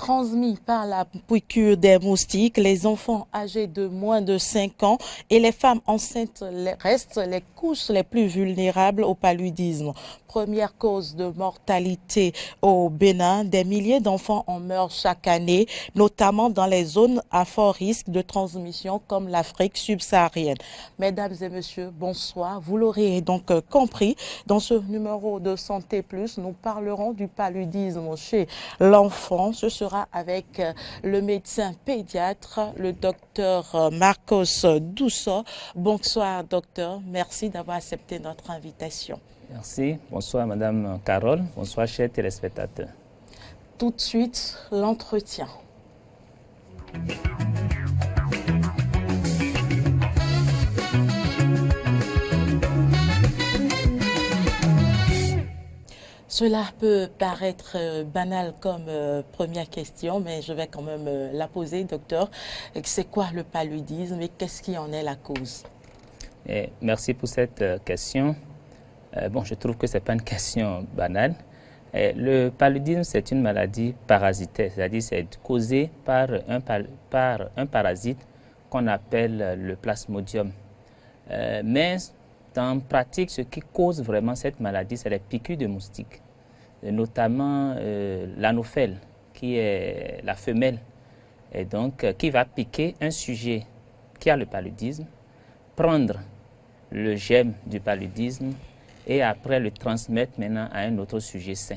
transmis par la piqûre des moustiques. Les enfants âgés de moins de 5 ans et les femmes enceintes restent les couches les plus vulnérables au paludisme. Première cause de mortalité au Bénin, des milliers d'enfants en meurent chaque année, notamment dans les zones à fort risque de transmission comme l'Afrique subsaharienne. Mesdames et messieurs, bonsoir. Vous l'aurez donc compris, dans ce numéro de Santé Plus, nous parlerons du paludisme chez l'enfant. Ce sera avec le médecin pédiatre, le docteur Marcos Dousso. Bonsoir docteur, merci d'avoir accepté notre invitation. Merci. Bonsoir Madame Carole. Bonsoir chers téléspectateurs. Tout de suite, l'entretien. Cela peut paraître banal comme première question, mais je vais quand même la poser, docteur. C'est quoi le paludisme et qu'est-ce qui en est la cause? Merci pour cette question. Je trouve que ce n'est pas une question banale. Le paludisme, c'est une maladie parasitaire, c'est-à-dire c'est causé par un parasite qu'on appelle le plasmodium. Mais en pratique, ce qui cause vraiment cette maladie, c'est les piqûres de moustiques, notamment l'anophèle, qui est la femelle, et donc qui va piquer un sujet qui a le paludisme, prendre le germe du paludisme et après le transmettre maintenant à un autre sujet sain.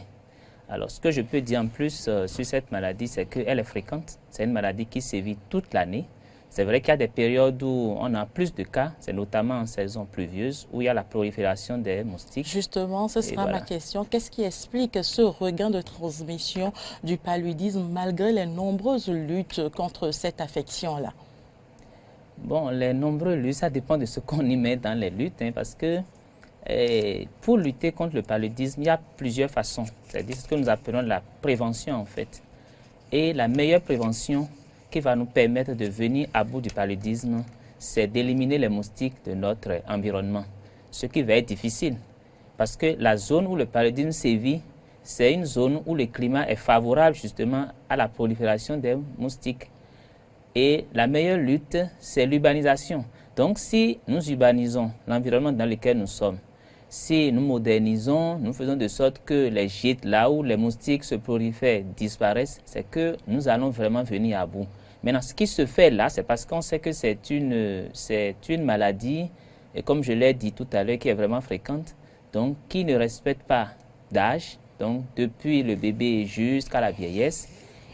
Alors, ce que je peux dire en plus sur cette maladie, c'est qu'elle est fréquente. C'est une maladie qui sévit toute l'année. C'est vrai qu'il y a des périodes où on a plus de cas, c'est notamment en saison pluvieuse, où il y a la prolifération des moustiques. Justement, ce sera ma question. Qu'est-ce qui explique ce regain de transmission du paludisme malgré les nombreuses luttes contre cette affection-là? Bon, les nombreuses luttes, ça dépend de ce qu'on y met dans les luttes, parce que pour lutter contre le paludisme, il y a plusieurs façons. C'est-à-dire ce que nous appelons la prévention en fait. Et la meilleure prévention qui va nous permettre de venir à bout du paludisme, c'est d'éliminer les moustiques de notre environnement. Ce qui va être difficile parce que la zone où le paludisme sévit, c'est une zone où le climat est favorable justement à la prolifération des moustiques. Et la meilleure lutte, c'est l'urbanisation. Donc si nous urbanisons l'environnement dans lequel nous sommes, si nous modernisons, nous faisons de sorte que les gîtes là où les moustiques se prolifèrent disparaissent, c'est que nous allons vraiment venir à bout. Maintenant, ce qui se fait là, c'est parce qu'on sait que c'est une maladie, et comme je l'ai dit tout à l'heure, qui est vraiment fréquente, donc qui ne respecte pas d'âge, donc depuis le bébé jusqu'à la vieillesse,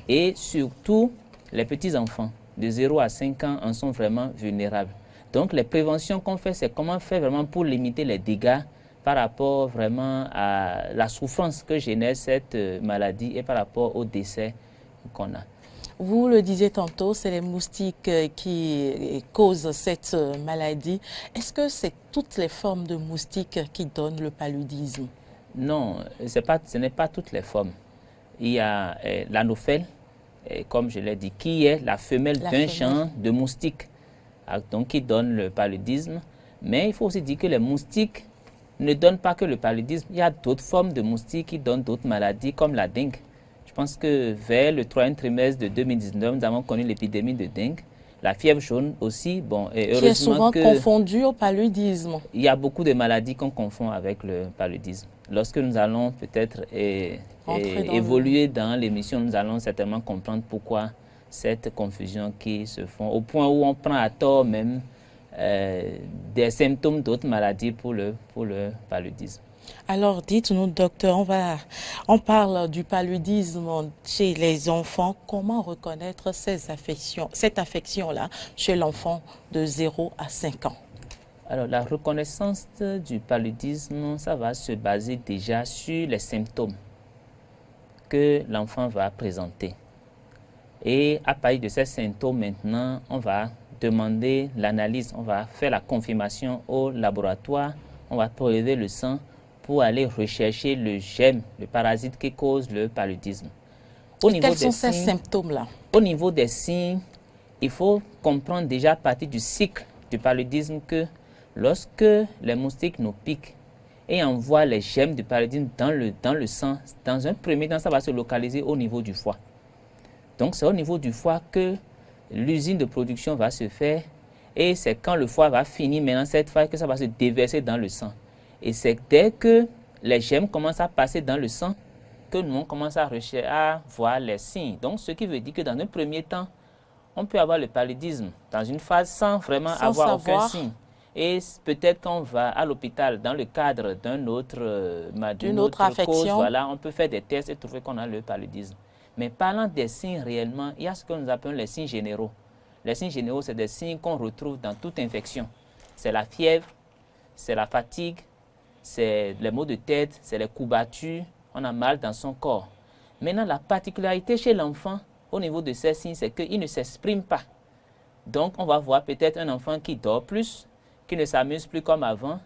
et surtout les petits-enfants de 0 à 5 ans en sont vraiment vulnérables. Donc les préventions qu'on fait, c'est comment faire vraiment pour limiter les dégâts par rapport vraiment à la souffrance que génère cette maladie et par rapport au décès qu'on a. Vous le disiez tantôt, c'est les moustiques qui causent cette maladie. Est-ce que c'est toutes les formes de moustiques qui donnent le paludisme? Non, ce n'est pas toutes les formes. Il y a l'anophèle, comme je l'ai dit, qui est la femelle d'un champ de moustiques, donc qui donne le paludisme. Mais il faut aussi dire que les moustiques ne donnent pas que le paludisme. Il y a d'autres formes de moustiques qui donnent d'autres maladies, comme la dengue. Je pense que vers le 3e trimestre de 2019, nous avons connu l'épidémie de dengue. La fièvre jaune aussi, et heureusement qui est souvent confondue au paludisme. Il y a beaucoup de maladies qu'on confond avec le paludisme. Lorsque nous allons peut-être évoluer dans l'émission, nous allons certainement comprendre pourquoi cette confusion qui se font, au point où on prend à tort même des symptômes d'autres maladies pour le paludisme. Alors dites-nous docteur, on parle du paludisme chez les enfants. Comment reconnaître cette affection-là chez l'enfant de 0 à 5 ans? Alors la reconnaissance du paludisme, ça va se baser déjà sur les symptômes que l'enfant va présenter. Et à partir de ces symptômes maintenant, on va demander l'analyse, on va faire la confirmation au laboratoire, on va prélever le sang pour aller rechercher le germe, le parasite qui cause le paludisme. Quels sont ces symptômes-là? Au niveau des signes, il faut comprendre déjà à partir du cycle du paludisme que lorsque les moustiques nous piquent et envoient les germes du paludisme dans le sang, dans un premier temps, ça va se localiser au niveau du foie. Donc, c'est au niveau du foie que l'usine de production va se faire. Et c'est quand le foie va finir maintenant cette fois que ça va se déverser dans le sang. Et c'est dès que les germes commencent à passer dans le sang que nous on commence à voir les signes. Donc, ce qui veut dire que dans un premier temps, on peut avoir le paludisme dans une phase sans vraiment avoir aucun signe. Et peut-être qu'on va à l'hôpital dans le cadre d'une autre affection. Cause, voilà, on peut faire des tests et trouver qu'on a le paludisme. Mais parlant des signes réellement, il y a ce que nous appelons les signes généraux. Les signes généraux, c'est des signes qu'on retrouve dans toute infection. C'est la fièvre, c'est la fatigue, c'est les maux de tête, c'est les courbatures, on a mal dans son corps. Maintenant, la particularité chez l'enfant, au niveau de ces signes, c'est qu'il ne s'exprime pas. Donc, on va voir peut-être un enfant qui dort plus, qui ne s'amuse plus comme avant,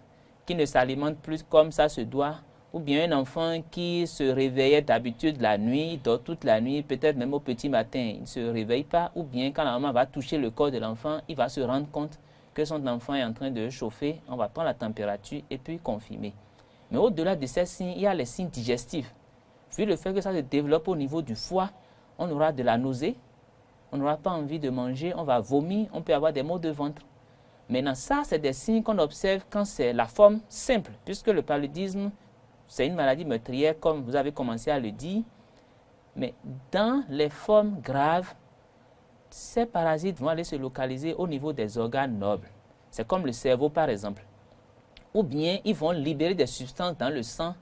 qui ne s'alimente plus comme ça se doit, ou bien un enfant qui se réveillait d'habitude la nuit, il dort toute la nuit, peut-être même au petit matin, il ne se réveille pas, ou bien quand la maman va toucher le corps de l'enfant, il va se rendre compte que son enfant est en train de chauffer, on va prendre la température et puis confirmer. Mais au-delà de ces signes, il y a les signes digestifs. Vu le fait que ça se développe au niveau du foie, on aura de la nausée, on n'aura pas envie de manger, on va vomir, on peut avoir des maux de ventre. Maintenant, ça, c'est des signes qu'on observe quand c'est la forme simple, puisque le paludisme, c'est une maladie meurtrière, comme vous avez commencé à le dire. Mais dans les formes graves, ces parasites vont aller se localiser au niveau des organes nobles. C'est comme le cerveau, par exemple. Ou bien, ils vont libérer des substances dans le sang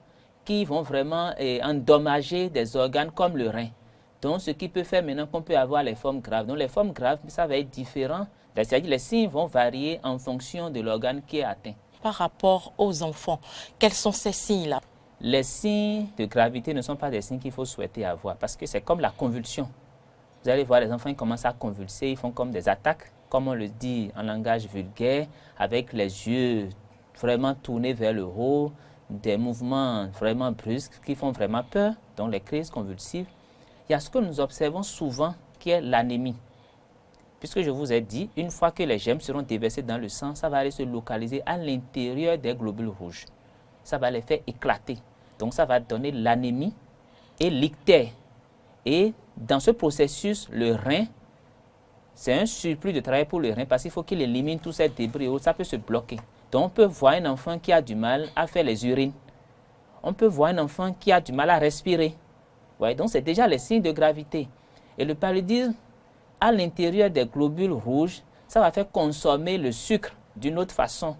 qui vont vraiment endommager des organes comme le rein. Donc, ce qui peut faire maintenant qu'on peut avoir les formes graves. Donc, les formes graves, ça va être différent. C'est-à-dire les signes vont varier en fonction de l'organe qui est atteint. Par rapport aux enfants, quels sont ces signes-là? Les signes de gravité ne sont pas des signes qu'il faut souhaiter avoir parce que c'est comme la convulsion. Vous allez voir les enfants, ils commencent à convulser, ils font comme des attaques, comme on le dit en langage vulgaire, avec les yeux vraiment tournés vers le haut, des mouvements vraiment brusques qui font vraiment peur, donc les crises convulsives. Il y a ce que nous observons souvent qui est l'anémie. Puisque je vous ai dit, une fois que les germes seront déversés dans le sang, ça va aller se localiser à l'intérieur des globules rouges. Ça va les faire éclater. Donc ça va donner l'anémie et l'ictère. Et dans ce processus, le rein, c'est un surplus de travail pour le rein parce qu'il faut qu'il élimine tous ces débris. Ça peut se bloquer. Donc on peut voir un enfant qui a du mal à faire les urines. On peut voir un enfant qui a du mal à respirer. Ouais, donc c'est déjà les signes de gravité. Et le paludisme, à l'intérieur des globules rouges, ça va faire consommer le sucre d'une autre façon.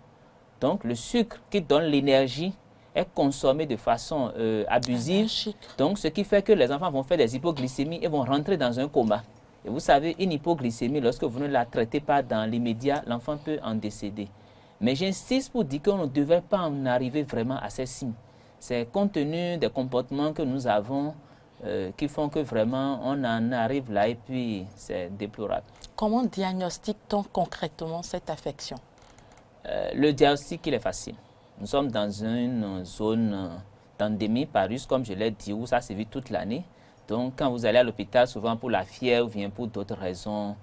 Donc le sucre qui donne l'énergie est consommé de façon abusive. Donc ce qui fait que les enfants vont faire des hypoglycémies et vont rentrer dans un coma. Et vous savez, une hypoglycémie, lorsque vous ne la traitez pas dans l'immédiat, l'enfant peut en décéder. Mais j'insiste pour dire qu'on ne devrait pas en arriver vraiment à ces signes. C'est compte tenu des comportements que nous avons qui font que vraiment on en arrive là et puis c'est déplorable. Comment diagnostique-t-on concrètement cette affection? Le diagnostic, il est facile. Nous sommes dans une zone d'endémie parus, comme je l'ai dit, où ça sévit toute l'année. Donc quand vous allez à l'hôpital, souvent pour la fièvre ou bien pour d'autres raisons,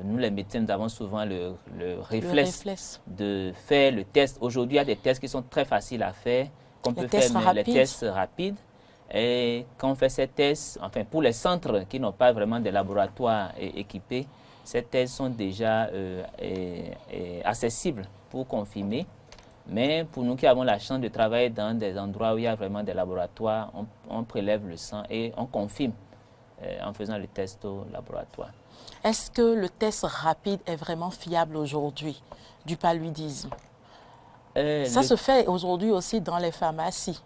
nous les médecins, nous avons souvent le réflexe de faire le test. Aujourd'hui, il y a des tests qui sont très faciles à faire, qu'on peut faire les tests rapides. Et quand on fait ces tests, enfin pour les centres qui n'ont pas vraiment de laboratoires équipés, ces tests sont déjà accessibles pour confirmer. Mais pour nous qui avons la chance de travailler dans des endroits où il y a vraiment des laboratoires, on prélève le sang et on confirme en faisant le test au laboratoire. Est-ce que le test rapide est vraiment fiable aujourd'hui du paludisme? Ça se fait aujourd'hui aussi dans les pharmacies.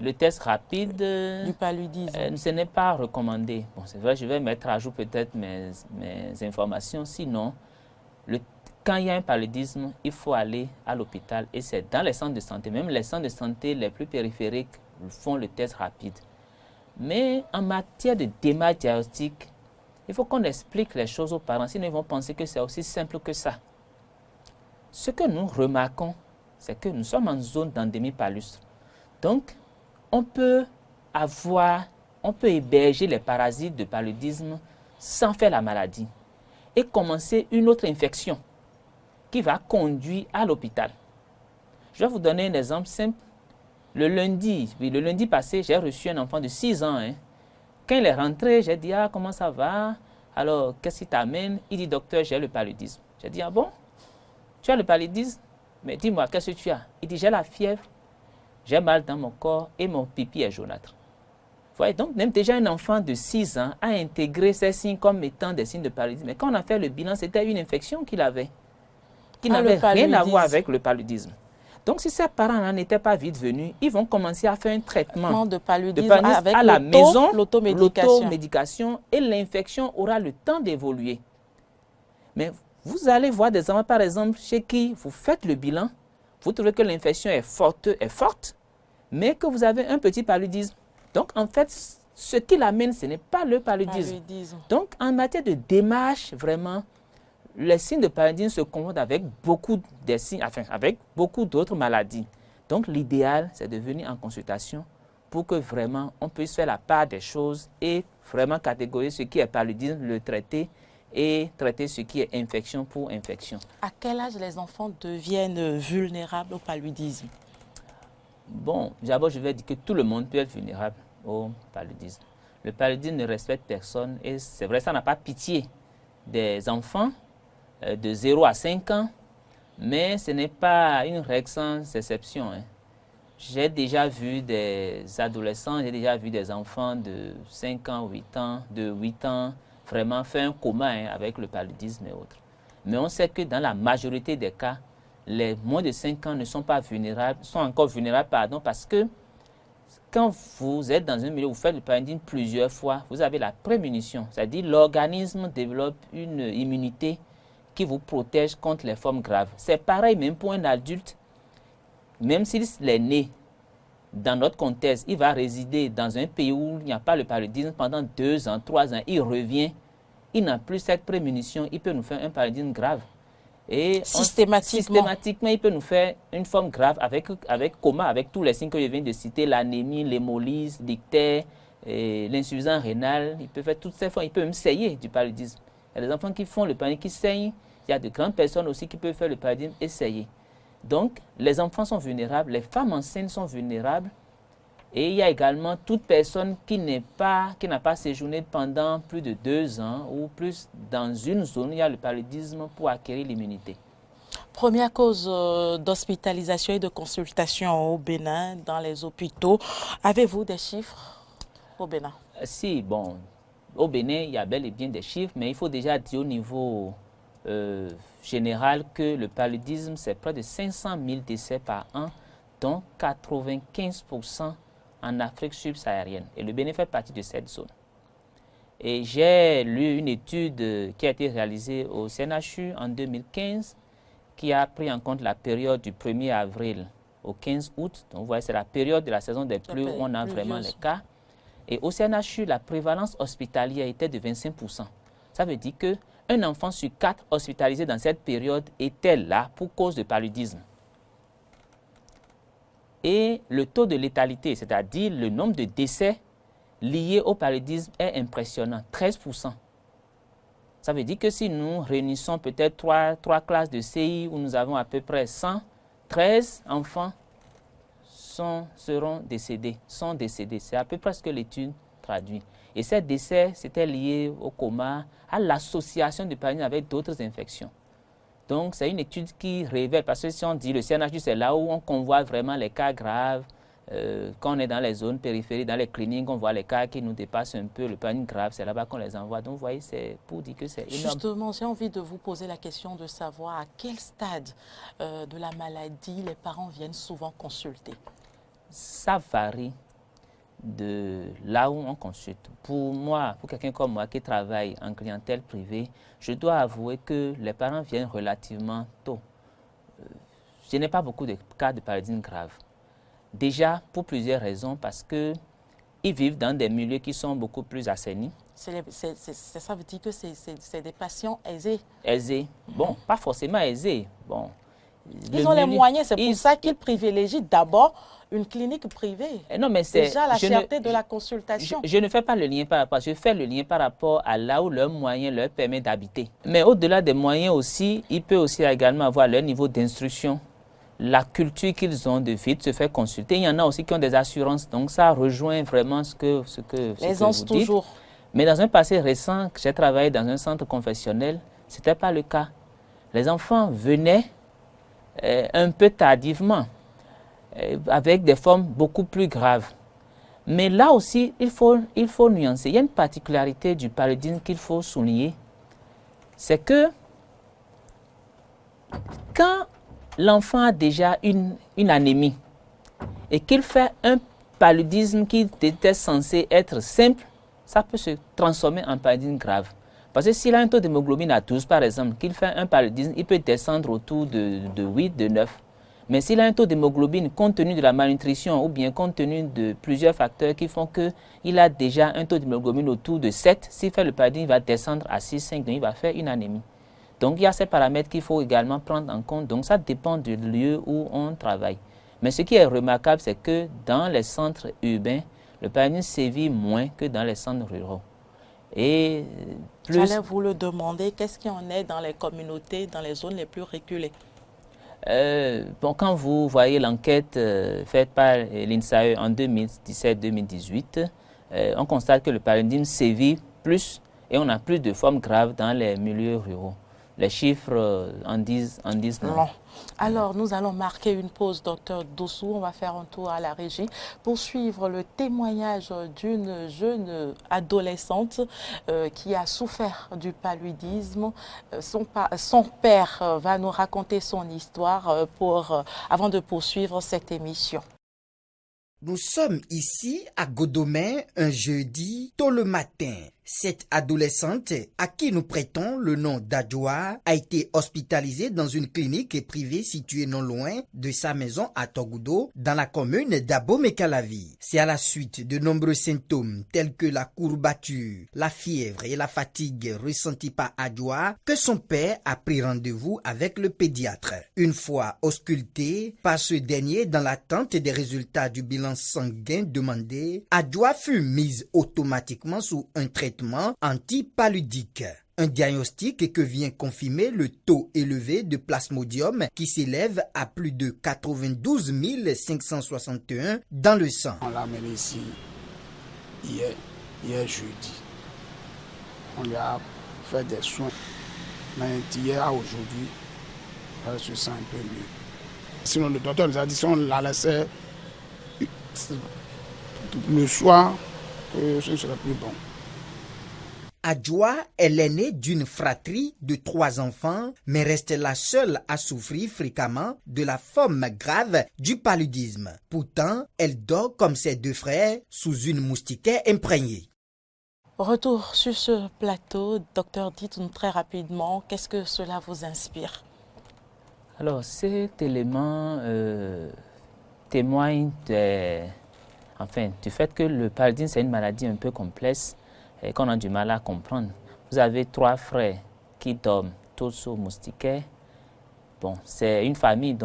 Le test rapide du paludisme, ce n'est pas recommandé. Bon, c'est vrai, je vais mettre à jour peut-être mes informations. Sinon, quand il y a un paludisme, il faut aller à l'hôpital et c'est dans les centres de santé. Même les centres de santé les plus périphériques font le test rapide. Mais en matière de démarche diagnostique, il faut qu'on explique les choses aux parents, sinon ils vont penser que c'est aussi simple que ça. Ce que nous remarquons, c'est que nous sommes en zone d'endémie palustre. Donc, on peut héberger les parasites de paludisme sans faire la maladie et commencer une autre infection qui va conduire à l'hôpital. Je vais vous donner un exemple simple. Le lundi passé, j'ai reçu un enfant de 6 ans quand il est rentré, j'ai dit, ah, comment ça va? Alors, qu'est-ce qui t'amène? Il dit, docteur, j'ai le paludisme. J'ai dit, ah bon? Tu as le paludisme? Mais dis-moi, qu'est-ce que tu as? Il dit, j'ai la fièvre, j'ai mal dans mon corps et mon pipi est jaunâtre. Vous voyez, donc même déjà un enfant de 6 ans a intégré ces signes comme étant des signes de paludisme. Mais quand on a fait le bilan, c'était une infection qu'il avait, qui n'avait rien à voir avec le paludisme. Donc si ses parents n'étaient pas vite venus, ils vont commencer à faire un traitement de paludisme avec à la maison, l'automédication, et l'infection aura le temps d'évoluer. Mais vous allez voir des enfants, par exemple, chez qui vous faites le bilan, vous trouvez que l'infection est forte, mais que vous avez un petit paludisme. Donc, en fait, ce qui l'amène, ce n'est pas le paludisme. Donc, en matière de démarche, vraiment, les signes de paludisme se confondent avec beaucoup des signes, avec beaucoup d'autres maladies. Donc, l'idéal, c'est de venir en consultation pour que vraiment on puisse faire la part des choses et vraiment catégoriser ce qui est paludisme, le traiter et traiter ce qui est infection pour infection. À quel âge les enfants deviennent vulnérables au paludisme? Bon, d'abord, je vais dire que tout le monde peut être vulnérable au paludisme. Le paludisme ne respecte personne et c'est vrai, ça n'a pas pitié des enfants de 0 à 5 ans, mais ce n'est pas une règle sans exception. J'ai déjà vu des adolescents, j'ai déjà vu des enfants de 5 ans, 8 ans, de 8 ans, vraiment faire un coma avec le paludisme et autres. Mais on sait que dans la majorité des cas, les moins de 5 ans ne sont pas vulnérables, sont encore vulnérables, parce que quand vous êtes dans un milieu où vous faites le paludisme plusieurs fois, vous avez la prémunition, c'est-à-dire l'organisme développe une immunité qui vous protège contre les formes graves. C'est pareil même pour un adulte, même s'il est né dans notre contexte, il va résider dans un pays où il n'y a pas le paludisme pendant 2 ans, 3 ans, il revient, il n'a plus cette prémunition, il peut nous faire un paludisme grave. Et systématiquement, il peut nous faire une forme grave avec coma, avec tous les signes que je viens de citer, l'anémie, l'hémolyse, l'ictère, l'insuffisance rénale. Il peut faire toutes ces formes, il peut même saigner du paludisme. Il y a des enfants qui font le paludisme, qui saignent. Il y a de grandes personnes aussi qui peuvent faire le paludisme et saigner. Donc, les enfants sont vulnérables, les femmes enceintes sont vulnérables. Et il y a également toute personne qui n'a pas séjourné pendant plus de 2 ans ou plus dans une zone où il y a le paludisme pour acquérir l'immunité. Première cause d'hospitalisation et de consultation au Bénin, dans les hôpitaux. Avez-vous des chiffres au Bénin? Si, bon, au Bénin, il y a bel et bien des chiffres, mais il faut déjà dire au niveau général que le paludisme, c'est près de 500 000 décès par an, dont 95% en Afrique subsaharienne. Et le Bénin fait partie de cette zone. Et j'ai lu une étude qui a été réalisée au CNHU en 2015 qui a pris en compte la période du 1er avril au 15 août. Donc vous voyez, c'est la période de la saison des pluies où on a vraiment les cas. Et au CNHU, la prévalence hospitalière était de 25%. Ça veut dire qu'un enfant sur 4 hospitalisé dans cette période était là pour cause de paludisme. Et le taux de létalité, c'est-à-dire le nombre de décès liés au paludisme est impressionnant, 13%. Ça veut dire que si nous réunissons peut-être 3 classes de CI où nous avons à peu près 113 enfants sont décédés. C'est à peu près ce que l'étude traduit. Et ces décès, c'était lié au coma, à l'association du paludisme avec d'autres infections. Donc, c'est une étude qui révèle, parce que si on dit le CNHU, c'est là où on convoite vraiment les cas graves. Quand on est dans les zones périphériques, dans les cliniques, on voit les cas qui nous dépassent un peu, le paludisme grave, c'est là-bas qu'on les envoie. Donc, vous voyez, c'est pour dire que c'est énorme. Justement, j'ai envie de vous poser la question de savoir à quel stade de la maladie les parents viennent souvent consulter. Ça varie de là où on consulte. Pour moi, pour quelqu'un comme moi qui travaille en clientèle privée, je dois avouer que les parents viennent relativement tôt. Je n'ai pas beaucoup de cas de paludisme grave. Déjà, pour plusieurs raisons, parce qu'ils vivent dans des milieux qui sont beaucoup plus assainis. Ça veut dire que c'est des patients aisés. Aisés. Bon, pas forcément aisés. Bon, ils ont les moyens, c'est pour ça qu'ils privilégient d'abord une clinique privée. Non, mais c'est déjà la cherté de la consultation. Je ne fais pas le lien par rapport, je fais le lien par rapport à là où leurs moyens leur permettent d'habiter. Mais au-delà des moyens aussi, il peut aussi également avoir leur niveau d'instruction. la culture qu'ils ont de vie, de se faire consulter. Il y en a aussi qui ont des assurances, donc ça rejoint vraiment ce que vous dites. Toujours. Mais dans un passé récent, j'ai travaillé dans un centre confessionnel, ce n'était pas le cas. Les enfants venaient un peu tardivement, avec des formes beaucoup plus graves. Mais là aussi, il faut nuancer. Il y a une particularité du paludisme qu'il faut souligner, c'est que quand l'enfant a déjà une anémie et qu'il fait un paludisme qui était censé être simple, ça peut se transformer en paludisme grave. Parce que s'il a un taux d'hémoglobine à 12, par exemple, qu'il fait un paludisme, il peut descendre autour de 8, de 9. Mais s'il a un taux d'hémoglobine compte tenu de la malnutrition ou bien compte tenu de plusieurs facteurs qui font qu'il a déjà un taux d'hémoglobine autour de 7, s'il fait le paludisme, il va descendre à 6, 5, donc il va faire une anémie. Donc il y a ces paramètres qu'il faut également prendre en compte. Donc ça dépend du lieu où on travaille. Mais ce qui est remarquable, c'est que dans les centres urbains, le paludisme sévit moins que dans les centres ruraux. Et plus... J'allais vous le demander, qu'est-ce qu'il y en est dans les communautés, dans les zones les plus reculées? Quand vous voyez l'enquête faite par l'INSAE en 2017-2018, on constate que le paludisme sévit plus et on a plus de formes graves dans les milieux ruraux. Les chiffres en disent non. Alors, nous allons marquer une pause, docteur Dossou. On va faire un tour à la régie pour suivre le témoignage d'une jeune adolescente qui a souffert du paludisme. Son père va nous raconter son histoire avant de poursuivre cette émission. Nous sommes ici à Godomè un jeudi tôt le matin. Cette adolescente, à qui nous prêtons le nom d'Adjoa, a été hospitalisée dans une clinique privée située non loin de sa maison à Togudo, dans la commune d'Abomey-Calavi. C'est à la suite de nombreux symptômes tels que la courbature, la fièvre et la fatigue ressenties par Adjoa que son père a pris rendez-vous avec le pédiatre. Une fois ausculté par ce dernier dans l'attente des résultats du bilan sanguin demandé, Adjoa fut mise automatiquement sous un traitement antipaludique. Un diagnostic que vient confirmer le taux élevé de plasmodium qui s'élève à plus de 92 561 dans le sang. On l'a amené ici hier jeudi. On lui a fait des soins. Mais d'hier à aujourd'hui, elle se sent un peu mieux. Sinon, le docteur nous a dit si on la laissait le soir, que ce ne serait plus bon. Adjoa est l'aînée d'une fratrie de 3 enfants, mais reste la seule à souffrir fréquemment de la forme grave du paludisme. Pourtant, elle dort comme ses 2 frères sous une moustiquaire imprégnée. Retour sur ce plateau. Docteur, dites-nous très rapidement, qu'est-ce que cela vous inspire? Alors, cet élément témoigne du fait que le paludisme, c'est une maladie un peu complexe et qu'on a du mal à comprendre. Vous avez 3 frères qui dorment tous sous moustiquaire. Bon, c'est une famille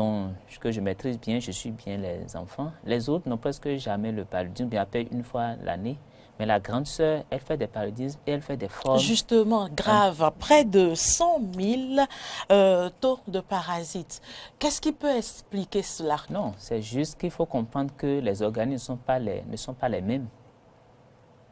que je maîtrise bien, je suis bien les enfants. Les autres n'ont presque jamais le paludisme, bien à peine une fois l'année. Mais la grande sœur, elle fait des paludismes et elle fait des formes... Justement, grave, près de 100 000 taux de parasites. Qu'est-ce qui peut expliquer cela? Non, c'est juste qu'il faut comprendre que les organismes ne sont pas les mêmes.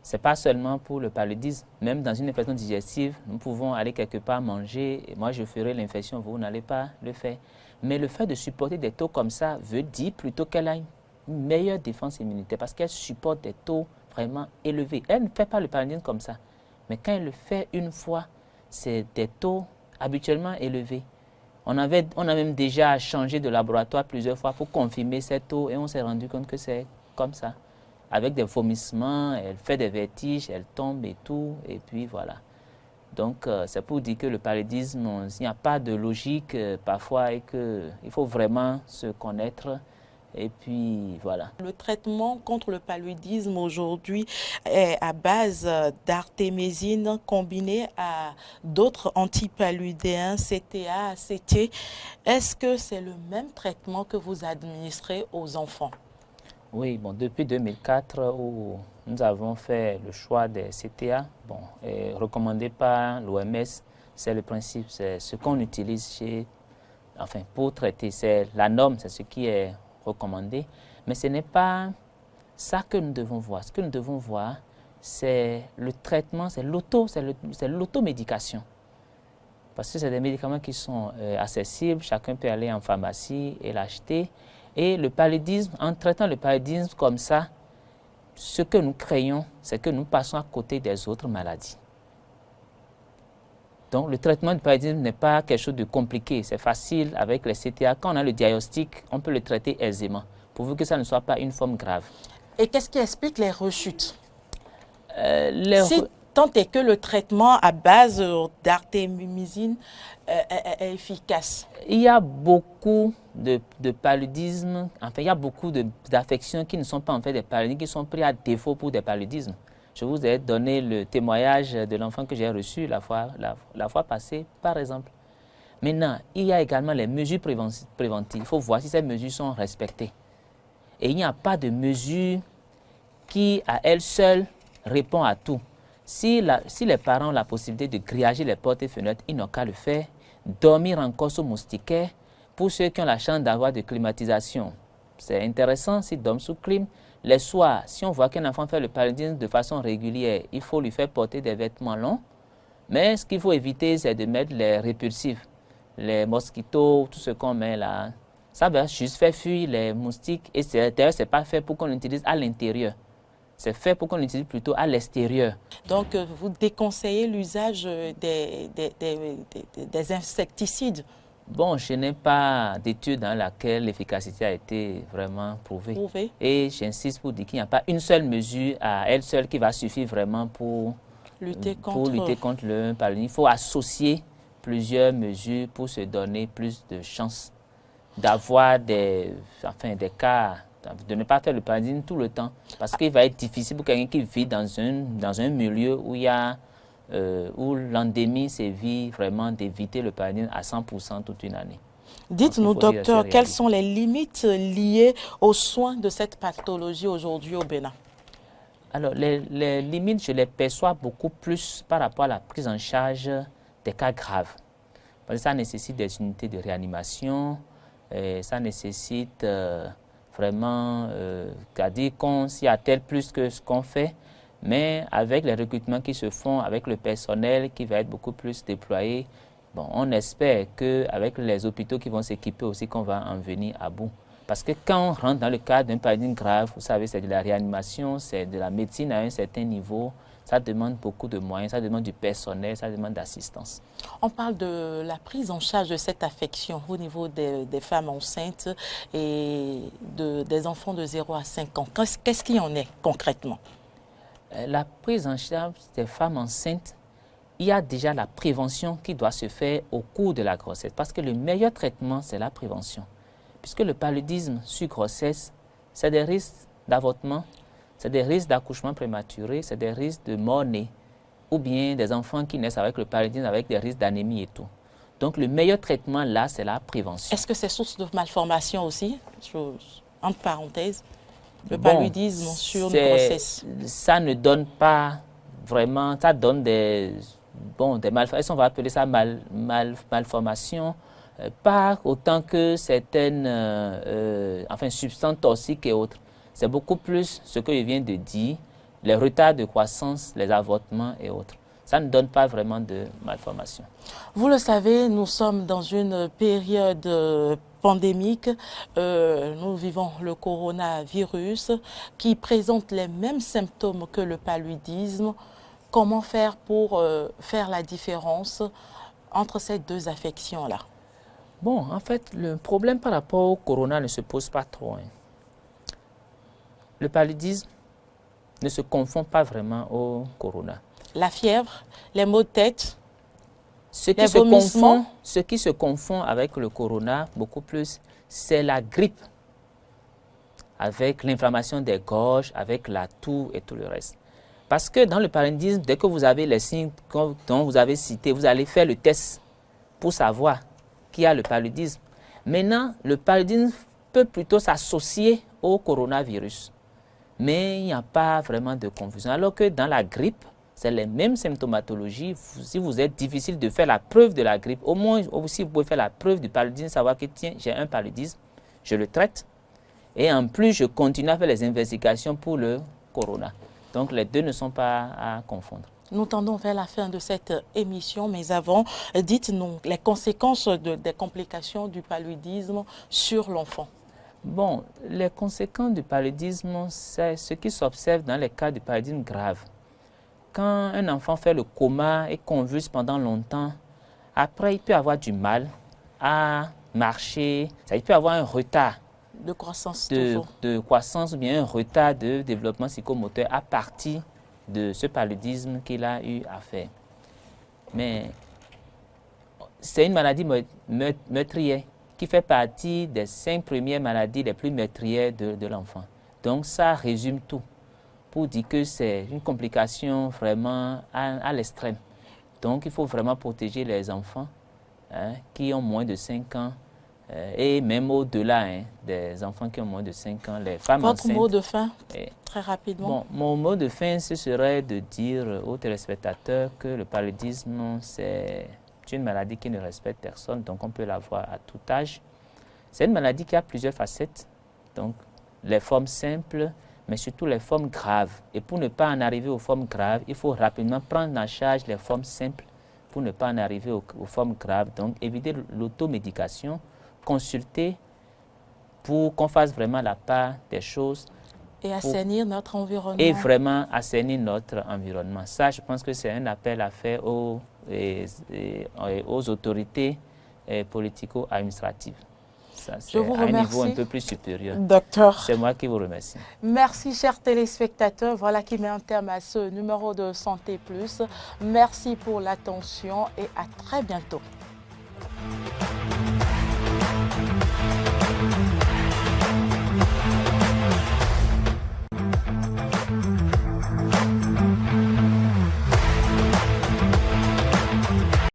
Ce n'est pas seulement pour le paludisme. Même dans une infection digestive, nous pouvons aller quelque part manger. Et moi, je ferai l'infection, vous n'allez pas le faire. Mais le fait de supporter des taux comme ça veut dire plutôt qu'elle a une meilleure défense immunitaire parce qu'elle supporte des taux vraiment élevés. Elle ne fait pas le paludisme comme ça. Mais quand elle le fait une fois, c'est des taux habituellement élevés. On a même déjà changé de laboratoire plusieurs fois pour confirmer ces taux et on s'est rendu compte que c'est comme ça. Avec des vomissements, elle fait des vertiges, elle tombe et tout, et puis voilà. Donc, c'est pour dire que le paludisme, il n'y a pas de logique parfois et qu'il faut vraiment se connaître. Et puis, voilà. Le traitement contre le paludisme aujourd'hui est à base d'artémisine combinée à d'autres antipaludéens, CTA, ACT. Est-ce que c'est le même traitement que vous administrez aux enfants? Oui, bon, depuis 2004 où nous avons fait le choix des CTA, recommandé par l'OMS, c'est le principe, c'est ce qu'on utilise chez enfin, pour traiter. C'est la norme, c'est ce qui est recommandé. Mais ce n'est pas ça que nous devons voir. Ce que nous devons voir, c'est le traitement, c'est l'automédication. Parce que c'est des médicaments qui sont accessibles, chacun peut aller en pharmacie et l'acheter. Et le paludisme, en traitant le paludisme comme ça, ce que nous craignons, c'est que nous passons à côté des autres maladies. Donc le traitement du paludisme n'est pas quelque chose de compliqué, c'est facile avec les CTA. Quand on a le diagnostic, on peut le traiter aisément, pourvu que ça ne soit pas une forme grave. Et qu'est-ce qui explique les rechutes? Si tant est que le traitement à base d'artémisine est efficace. Il y a beaucoup de paludisme, enfin il y a beaucoup d'affections qui ne sont pas en fait des paludismes, qui sont pris à défaut pour des paludismes. Je vous ai donné le témoignage de l'enfant que j'ai reçu la fois passée, par exemple. Maintenant, il y a également les mesures préventives. Il faut voir si ces mesures sont respectées. Et il n'y a pas de mesure qui, à elle seule, répond à tout. Si les parents ont la possibilité de grillager les portes et fenêtres, ils n'ont qu'à le faire. Dormir encore sous moustiquaire, pour ceux qui ont la chance d'avoir de climatisation. C'est intéressant s'ils dorment sous clim. Les soirs, si on voit qu'un enfant fait le paludisme de façon régulière, il faut lui faire porter des vêtements longs. Mais ce qu'il faut éviter, c'est de mettre les répulsifs, les mosquitos, tout ce qu'on met là. Ça va juste faire fuir les moustiques. Et d'ailleurs, ce n'est pas fait pour qu'on l'utilise à l'intérieur. C'est fait pour qu'on l'utilise plutôt à l'extérieur. Donc, vous déconseillez l'usage des insecticides? Bon, je n'ai pas d'étude dans laquelle l'efficacité a été vraiment prouvée. Et j'insiste pour dire qu'il n'y a pas une seule mesure à elle seule qui va suffire vraiment pour lutter contre le paludisme. Il faut associer plusieurs mesures pour se donner plus de chances d'avoir des cas, de ne pas faire le paludisme tout le temps. Parce qu'il va être difficile pour quelqu'un qui vit dans un milieu où il y a où l'endémie sévit vraiment d'éviter le paludisme à 100% toute une année. Dites-nous, docteur, quelles sont les limites liées aux soins de cette pathologie aujourd'hui au Bénin? Alors, les limites, je les perçois beaucoup plus par rapport à la prise en charge des cas graves. Parce que ça nécessite des unités de réanimation, ça nécessite vraiment, c'est-à-dire qu'on s'y attelle plus que ce qu'on fait. Mais avec les recrutements qui se font, avec le personnel qui va être beaucoup plus déployé, bon, on espère qu'avec les hôpitaux qui vont s'équiper aussi, qu'on va en venir à bout. Parce que quand on rentre dans le cadre d'un paludisme grave, vous savez, c'est de la réanimation, c'est de la médecine à un certain niveau, ça demande beaucoup de moyens, ça demande du personnel, ça demande d'assistance. On parle de la prise en charge de cette affection au niveau des femmes enceintes et des enfants de 0 à 5 ans. Qu'est-ce qu'il y en est concrètement? La prise en charge des femmes enceintes, il y a déjà la prévention qui doit se faire au cours de la grossesse. Parce que le meilleur traitement, c'est la prévention. Puisque le paludisme sur grossesse, c'est des risques d'avortement, c'est des risques d'accouchement prématuré, c'est des risques de mort-née, ou bien des enfants qui naissent avec le paludisme avec des risques d'anémie et tout. Donc le meilleur traitement là, c'est la prévention. Est-ce que c'est source de malformation aussi, entre parenthèses? Le paludisme sur une grossesse. Ça ne donne pas vraiment, ça donne des malformations, on va appeler ça malformations, pas autant que certaines substances toxiques et autres. C'est beaucoup plus ce que je viens de dire, les retards de croissance, les avortements et autres. Ça ne donne pas vraiment de malformations. Vous le savez, nous sommes dans une période pandémique. Nous vivons le coronavirus qui présente les mêmes symptômes que le paludisme. Comment faire pour faire la différence entre ces deux affections-là? Bon, en fait, le problème par rapport au corona ne se pose pas trop. Le paludisme ne se confond pas vraiment au corona. La fièvre, les maux de tête, ce qui se confond avec le corona beaucoup plus, c'est la grippe, avec l'inflammation des gorges, avec la toux et tout le reste. Parce que dans le paludisme, dès que vous avez les signes dont vous avez cité, vous allez faire le test pour savoir qui a le paludisme. Maintenant, le paludisme peut plutôt s'associer au coronavirus. Mais il n'y a pas vraiment de confusion. Alors que dans la grippe, c'est les mêmes symptomatologies. Si vous êtes difficile de faire la preuve de la grippe, au moins aussi vous pouvez faire la preuve du paludisme, savoir que tiens, j'ai un paludisme, je le traite. Et en plus, je continue à faire les investigations pour le corona. Donc les deux ne sont pas à confondre. Nous tendons vers la fin de cette émission, mais avant, dites-nous les conséquences des complications du paludisme sur l'enfant. Bon, les conséquences du paludisme, c'est ce qui s'observe dans les cas de paludisme grave. Quand un enfant fait le coma et convulse pendant longtemps, après il peut avoir du mal à marcher, il peut avoir un retard de croissance, de croissance ou bien un retard de développement psychomoteur à partir de ce paludisme qu'il a eu à faire. Mais c'est une maladie meurtrière qui fait partie des 5 premières maladies les plus meurtrières de l'enfant. Donc ça résume tout pour dire que c'est une complication vraiment à l'extrême. Donc il faut vraiment protéger les enfants qui ont moins de 5 ans et même au-delà des enfants qui ont moins de 5 ans, les femmes enceintes. Votre mot de fin, très rapidement. Bon, mon mot de fin, ce serait de dire aux téléspectateurs que le paludisme, c'est une maladie qui ne respecte personne, donc on peut l'avoir à tout âge. C'est une maladie qui a plusieurs facettes, donc les formes simples, mais surtout les formes graves. Et pour ne pas en arriver aux formes graves, il faut rapidement prendre en charge les formes simples pour ne pas en arriver aux formes graves. Donc éviter l'automédication, consulter pour qu'on fasse vraiment la part des choses. Et assainir notre environnement. Et vraiment assainir notre environnement. Ça, je pense que c'est un appel à faire aux autorités politico-administratives. C'est à un niveau un peu plus supérieur. Docteur. C'est moi qui vous remercie. Merci, chers téléspectateurs. Voilà qui met un terme à ce numéro de Santé Plus. Merci pour l'attention et à très bientôt.